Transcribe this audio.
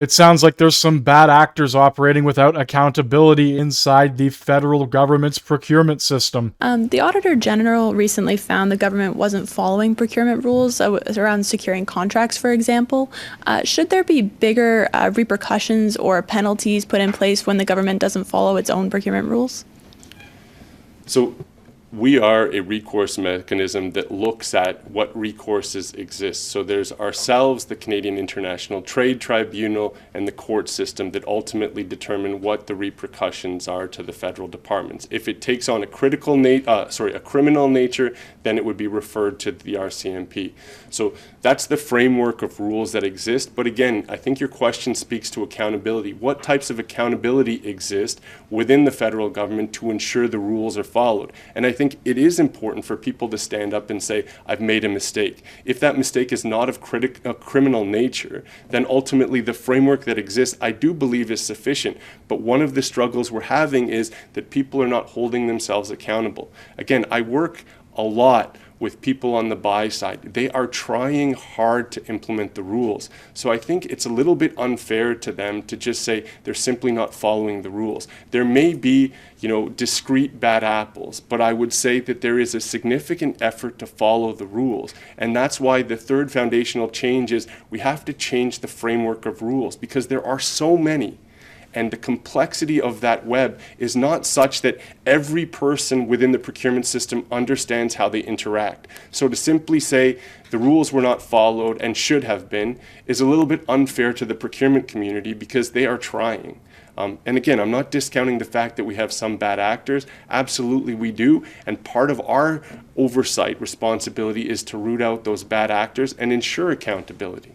It sounds like there's some bad actors operating without accountability inside the federal government's procurement system. The Auditor General recently found the government wasn't following procurement rules around securing contracts, for example. Should there be bigger repercussions or penalties put in place when the government doesn't follow its own procurement rules? So we are a recourse mechanism that looks at what recourses exist. So there's ourselves, the Canadian International Trade Tribunal, and the court system that ultimately determine what the repercussions are to the federal departments. If it takes on a criminal nature, then it would be referred to the RCMP. So that's the framework of rules that exist. But again, I think your question speaks to accountability. What types of accountability exist within the federal government to ensure the rules are followed? And I think it is important for people to stand up and say, I've made a mistake. If that mistake is not of criminal nature, then ultimately the framework that exists, I do believe, is sufficient. But one of the struggles we're having is that people are not holding themselves accountable. Again, I work a lot with people on the buy side. They are trying hard to implement the rules. So I think it's a little bit unfair to them to just say they're simply not following the rules. There may be, discrete bad apples, but I would say that there is a significant effort to follow the rules. And that's why the third foundational change is we have to change the framework of rules, because there are so many. And the complexity of that web is not such that every person within the procurement system understands how they interact. So to simply say the rules were not followed and should have been is a little bit unfair to the procurement community, because they are trying. And again, I'm not discounting the fact that we have some bad actors. Absolutely we do. And part of our oversight responsibility is to root out those bad actors and ensure accountability.